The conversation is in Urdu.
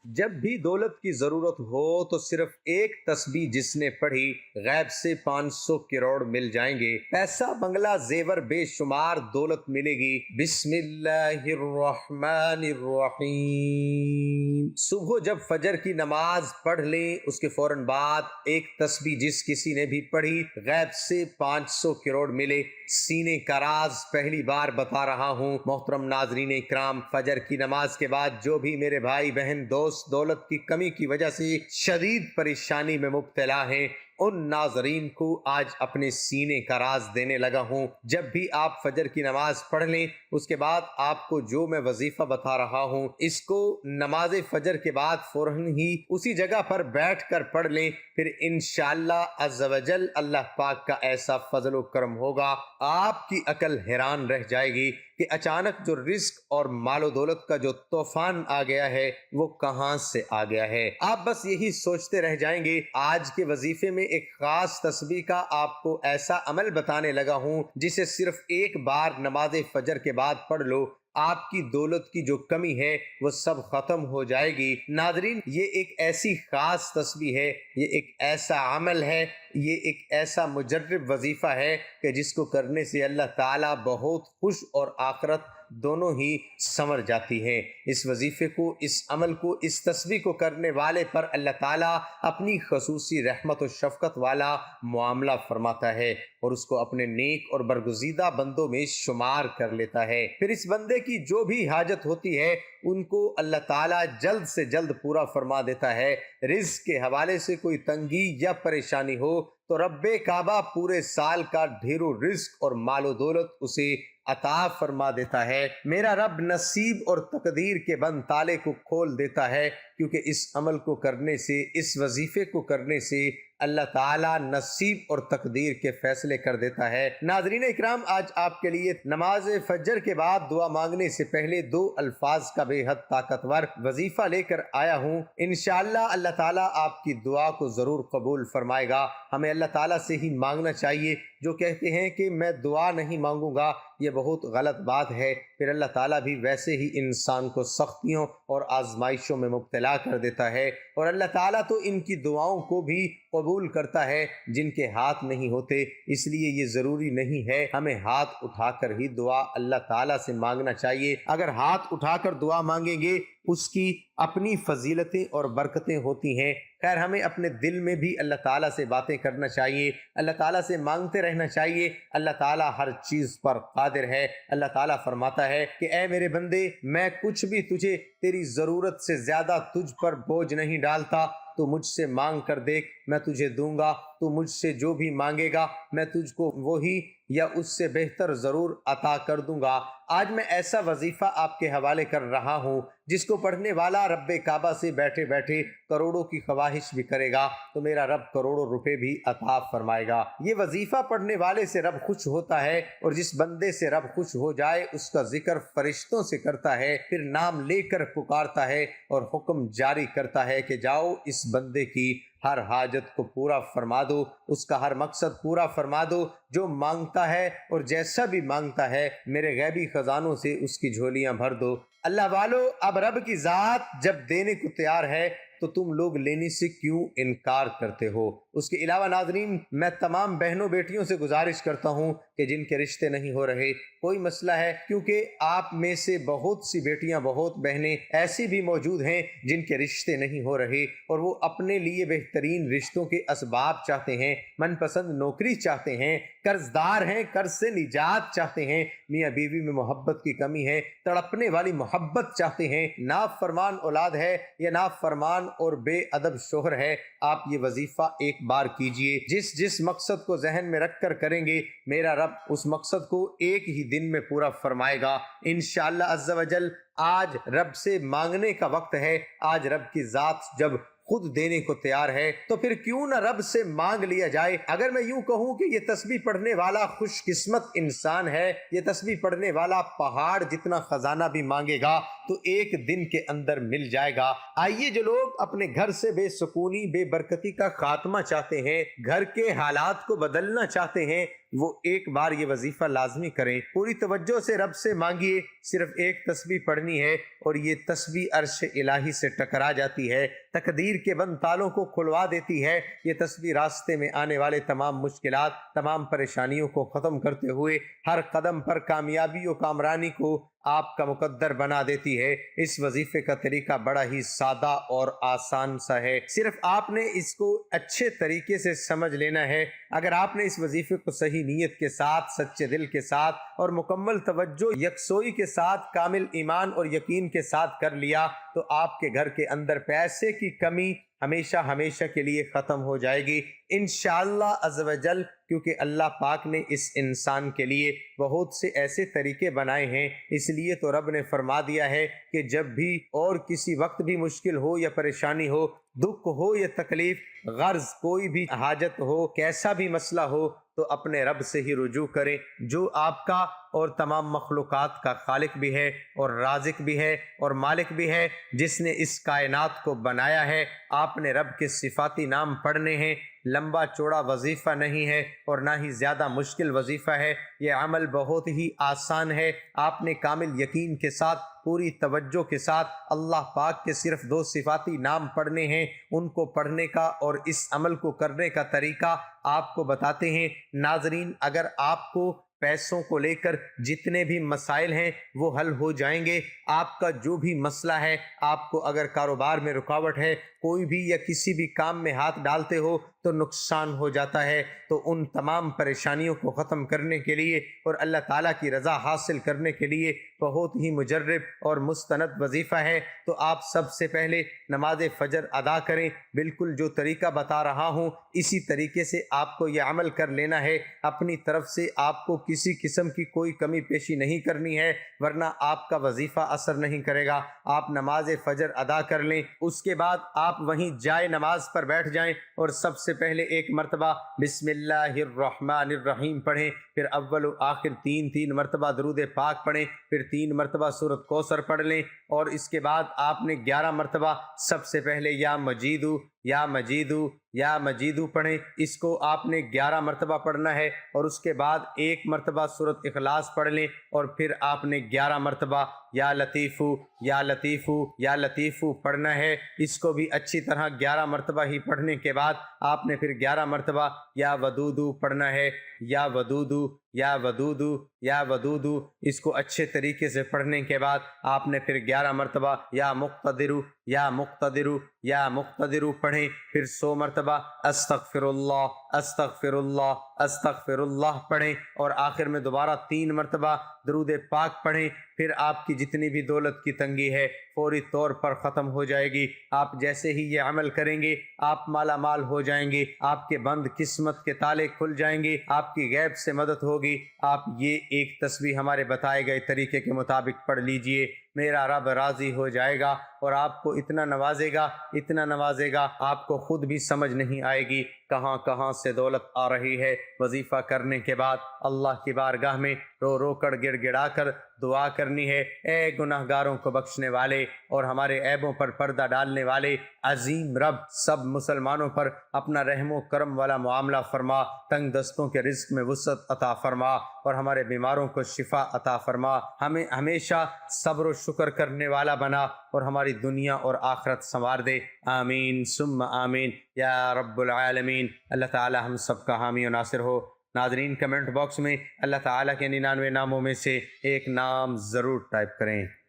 جب بھی دولت کی ضرورت ہو تو صرف ایک تسبیح جس نے پڑھی غیب سے 500 کروڑ مل جائیں گے، پیسہ بنگلہ زیور بے شمار دولت ملے گی۔ بسم اللہ الرحمن الرحیم۔ صبح جب فجر کی نماز پڑھ لیں اس کے فوراً بعد ایک تسبیح جس کسی نے بھی پڑھی غیب سے 500 کروڑ ملے۔ سینے کا راز پہلی بار بتا رہا ہوں۔ محترم ناظرین اکرام، فجر کی نماز کے بعد جو بھی میرے بھائی بہن دوست دولت کی کمی کی وجہ سے شدید پریشانی میں مبتلا ہیں، ان ناظرین کو آج اپنے سینے کا راز دینے لگا ہوں۔ جب بھی آپ فجر کی نماز پڑھ لیں اس کے بعد آپ کو جو میں وظیفہ بتا رہا ہوں اس کو نماز فجر کے بعد فوراً ہی اسی جگہ پر بیٹھ کر پڑھ لیں، پھر انشاءاللہ عز و جل اللہ پاک کا ایسا فضل و کرم ہوگا، آپ کی عقل حیران رہ جائے گی کہ اچانک جو رزق اور مال و دولت کا جو طوفان آ گیا ہے وہ کہاں سے آ گیا ہے۔ آپ بس یہی سوچتے رہ جائیں گے۔ آج کے وظیفے میں ایک خاص تسبیح کا آپ کو ایسا عمل بتانے لگا ہوں جسے صرف ایک بار نماز فجر کے بعد پڑھ لو، آپ کی دولت کی جو کمی ہے وہ سب ختم ہو جائے گی۔ ناظرین، یہ ایک ایسی خاص تسبیح ہے، یہ ایک ایسا عمل ہے، یہ ایک ایسا مجرب وظیفہ ہے کہ جس کو کرنے سے اللہ تعالیٰ بہت خوش اور آخرت دونوں ہی سنور جاتی ہیں۔ اس وظیفے کو، اس عمل کو، اس تسبیح کو کرنے والے پر اللہ تعالیٰ اپنی خصوصی رحمت و شفقت والا معاملہ فرماتا ہے اور اس کو اپنے نیک اور برگزیدہ بندوں میں شمار کر لیتا ہے۔ پھر اس بندے کی جو بھی حاجت ہوتی ہے ان کو اللہ تعالیٰ جلد سے جلد پورا فرما دیتا ہے۔ رزق کے حوالے سے کوئی تنگی یا پریشانی ہو تو رب کعبہ پورے سال کا ڈھیروں رزق اور مال و دولت اسے عطا فرما دیتا ہے۔ میرا رب نصیب اور تقدیر کے بند تالے کو کھول دیتا ہے، کیونکہ اس عمل کو کرنے سے، اس وظیفے کو کرنے سے اللہ تعالیٰ نصیب اور تقدیر کے فیصلے کر دیتا ہے۔ ناظرین اکرام، آج آپ کے لیے نماز فجر کے بعد دعا مانگنے سے پہلے دو الفاظ کا بے حد طاقتور وظیفہ لے کر آیا ہوں۔ انشاءاللہ اللہ تعالیٰ آپ کی دعا کو ضرور قبول فرمائے گا۔ ہمیں اللہ تعالیٰ سے ہی مانگنا چاہیے۔ جو کہتے ہیں کہ میں دعا نہیں مانگوں گا، یہ بہت غلط بات ہے۔ پھر اللہ تعالیٰ بھی ویسے ہی انسان کو سختیوں اور آزمائشوں میں مبتلا کر دیتا ہے، اور اللہ تعالیٰ تو ان کی دعاؤں کو بھی قبول کرتا ہے جن کے ہاتھ نہیں ہوتے۔ اس لیے یہ ضروری نہیں ہے ہمیں ہاتھ اٹھا کر ہی دعا اللہ تعالیٰ سے مانگنا چاہیے۔ اگر ہاتھ اٹھا کر دعا مانگیں گے اس کی اپنی فضیلتیں اور برکتیں ہوتی ہیں۔ خیر، ہمیں اپنے دل میں بھی اللہ تعالیٰ سے باتیں کرنا چاہیے، اللہ تعالیٰ سے مانگتے رہنا چاہیے۔ اللہ تعالیٰ ہر چیز پر قادر ہے۔ اللہ تعالیٰ فرماتا ہے کہ اے میرے بندے، میں کچھ بھی تجھے تیری ضرورت سے زیادہ تجھ پر بوجھ نہیں ڈالتا، تو مجھ سے مانگ کر دیکھ، میں تجھے دوں گا۔ تو مجھ سے جو بھی مانگے گا میں تجھ کو وہی یا اس سے بہتر ضرور عطا کر دوں گا۔ آج میں ایسا وظیفہ آپ کے حوالے کر رہا ہوں جس کو پڑھنے والا رب کعبہ سے بیٹھے بیٹھے کروڑوں کی خواہش بھی کرے گا تو میرا رب کروڑوں روپے بھی عطا فرمائے گا۔ یہ وظیفہ پڑھنے والے سے رب خوش ہوتا ہے، اور جس بندے سے رب خوش ہو جائے اس کا ذکر فرشتوں سے کرتا ہے، پھر نام لے کر پکارتا ہے اور حکم جاری کرتا ہے کہ جاؤ اس بندے کی ہر حاجت کو پورا فرما دو، اس کا ہر مقصد پورا فرما دو، جو مانگتا ہے اور جیسا بھی مانگتا ہے میرے غیبی خزانوں سے اس کی جھولیاں بھر دو۔ اللہ والو، اب رب کی ذات جب دینے کو تیار ہے تو تم لوگ لینے سے کیوں انکار کرتے ہو؟ اس کے علاوہ ناظرین، میں تمام بہنوں بیٹیوں سے گزارش کرتا ہوں کہ جن کے رشتے نہیں ہو رہے، کوئی مسئلہ ہے، کیونکہ آپ میں سے بہت سی بیٹیاں، بہت بہنیں ایسی بھی موجود ہیں جن کے رشتے نہیں ہو رہے اور وہ اپنے لیے بہترین رشتوں کے اسباب چاہتے ہیں، من پسند نوکری چاہتے ہیں، قرض دار ہیں، قرض سے نجات چاہتے ہیں، میاں بیوی میں محبت کی کمی ہے، تڑپنے والی محبت چاہتے ہیں، نافرمان اولاد ہے یا نافرمان اور بے ادب شوہر ہے۔ آپ یہ وظیفہ ایک بار کیجئے، جس مقصد کو ذہن میں رکھ کر کریں گے میرا رب اس مقصد کو ایک ہی دن میں پورا فرمائے گا انشاءاللہ عز و جل۔ آج رب سے مانگنے کا وقت ہے۔ آج رب کی ذات جب خود دینے کو تیار ہے تو پھر کیوں نہ رب سے مانگ لیا جائے۔ اگر میں یوں کہوں کہ یہ تسبیح پڑھنے والا خوش قسمت انسان ہے، یہ تسبیح پڑھنے والا پہاڑ جتنا خزانہ بھی مانگے گا تو ایک دن کے اندر مل جائے گا۔ آئیے، جو لوگ اپنے گھر سے بے سکونی، بے برکتی کا خاتمہ چاہتے ہیں، گھر کے حالات کو بدلنا چاہتے ہیں، وہ ایک بار یہ وظیفہ لازمی کریں، پوری توجہ سے رب سے مانگیے، صرف ایک تسبیح پڑھنی ہے اور یہ تسبیح عرش الہی سے ٹکرا جاتی ہے، تقدیر کے بند تالوں کو کھلوا دیتی ہے۔ یہ تسبیح راستے میں آنے والے تمام مشکلات، تمام پریشانیوں کو ختم کرتے ہوئے ہر قدم پر کامیابی و کامرانی کو آپ کا مقدر بنا دیتی ہے۔ اس وظیفے کا طریقہ بڑا ہی سادہ اور آسان سا ہے، صرف آپ نے اس کو اچھے طریقے سے سمجھ لینا ہے۔ اگر آپ نے اس وظیفے کو صحیح نیت کے ساتھ، سچے دل کے ساتھ اور مکمل توجہ، یکسوئی کے ساتھ، کامل ایمان اور یقین کے ساتھ کر لیا تو آپ کے گھر کے اندر پیسے کی کمی ہمیشہ ہمیشہ کے لیے ختم ہو جائے گی انشاءاللہ عز و جل، کیونکہ اللہ پاک نے اس انسان کے لیے بہت سے ایسے طریقے بنائے ہیں۔ اس لیے تو رب نے فرما دیا ہے کہ جب بھی اور کسی وقت بھی مشکل ہو یا پریشانی ہو، دکھ ہو یا تکلیف، غرض کوئی بھی حاجت ہو، کیسا بھی مسئلہ ہو، تو اپنے رب سے ہی رجوع کریں، جو آپ کا اور تمام مخلوقات کا خالق بھی ہے اور رازق بھی ہے اور مالک بھی ہے، جس نے اس کائنات کو بنایا ہے۔ آپ نے رب کے صفاتی نام پڑھنے ہیں، لمبا چوڑا وظیفہ نہیں ہے اور نہ ہی زیادہ مشکل وظیفہ ہے، یہ عمل بہت ہی آسان ہے۔ آپ نے کامل یقین کے ساتھ، پوری توجہ کے ساتھ اللہ پاک کے صرف 2 صفاتی نام پڑھنے ہیں، ان کو پڑھنے کا اور اس عمل کو کرنے کا طریقہ آپ کو بتاتے ہیں۔ ناظرین، اگر آپ کو پیسوں کو لے کر جتنے بھی مسائل ہیں وہ حل ہو جائیں گے، آپ کا جو بھی مسئلہ ہے، آپ کو اگر کاروبار میں رکاوٹ ہے، کوئی بھی یا کسی بھی کام میں ہاتھ ڈالتے ہو تو نقصان ہو جاتا ہے، تو ان تمام پریشانیوں کو ختم کرنے کے لیے اور اللہ تعالیٰ کی رضا حاصل کرنے کے لیے بہت ہی مجرب اور مستند وظیفہ ہے۔ تو آپ سب سے پہلے نماز فجر ادا کریں، بالکل جو طریقہ بتا رہا ہوں اسی طریقے سے آپ کو یہ عمل کر لینا ہے۔ اپنی طرف سے آپ کو کسی قسم کی کوئی کمی پیشی نہیں کرنی ہے، ورنہ آپ کا وظیفہ اثر نہیں کرے گا۔ آپ نماز فجر ادا کر لیں، اس کے بعد آپ وہیں جائے نماز پر بیٹھ جائیں اور سب سے پہلے ایک مرتبہ بسم اللہ الرحمن الرحیم پڑھیں، پھر اول و آخر 3 مرتبہ درود پاک پڑھیں، پھر 3 مرتبہ سورۃ کوثر پڑھ لیں، اور اس کے بعد آپ نے 11 مرتبہ سب سے پہلے یا مجیدو یا مجیدو یا مجیدو پڑھیں۔ اس کو آپ نے 11 مرتبہ پڑھنا ہے، اور اس کے بعد 1 مرتبہ سورۃ اخلاص پڑھ لیں، اور پھر آپ نے 11 مرتبہ یا لطیفو یا لطیفو یا لطیفو پڑھنا ہے۔ اس کو بھی اچھی طرح 11 مرتبہ ہی پڑھنے کے بعد آپ نے پھر 11 مرتبہ یا ودودو پڑھنا ہے، یا ودودو یا ودودو یا ودودو۔ اس کو اچھے طریقے سے پڑھنے کے بعد آپ نے پھر 11 مرتبہ یا مقتدرو یا مقتدرو یا مقتدرو پڑھیں، پھر 100 مرتبہ استغفر اللہ استغفر اللہ استغفر اللہ پڑھیں، اور آخر میں دوبارہ 3 مرتبہ درود پاک پڑھیں۔ پھر آپ کی جتنی بھی دولت کی تنگی ہے فوری طور پر ختم ہو جائے گی۔ آپ جیسے ہی یہ عمل کریں گے آپ مالا مال ہو جائیں گے، آپ کے بند قسمت کے تالے کھل جائیں گے، آپ کی غیب سے مدد ہوگی۔ آپ یہ ایک تسبیح ہمارے بتائے گئے طریقے کے مطابق پڑھ لیجئے، میرا رب راضی ہو جائے گا اور آپ کو اتنا نوازے گا، اتنا نوازے گا، آپ کو خود بھی سمجھ نہیں آئے گی کہاں کہاں سے دولت آ رہی ہے۔ وظیفہ کرنے کے بعد اللہ کی بارگاہ میں رو رو کر گڑ گڑا کر دعا کرنی ہے، اے گناہ گاروں کو بخشنے والے اور ہمارے عیبوں پر پردہ ڈالنے والے عظیم رب، سب مسلمانوں پر اپنا رحم و کرم والا معاملہ فرما، تنگ دستوں کے رزق میں وسعت عطا فرما اور ہمارے بیماروں کو شفا عطا فرما، ہمیں ہمیشہ صبر و شکر کرنے والا بنا اور ہماری دنیا اور آخرت سنوار دے۔ آمین ثم آمین یا رب العالمین۔ اللہ تعالی ہم سب کا حامی و ناصر ہو۔ ناظرین، کمنٹ باکس میں اللہ تعالیٰ کے 99 ناموں میں سے ایک نام ضرور ٹائپ کریں۔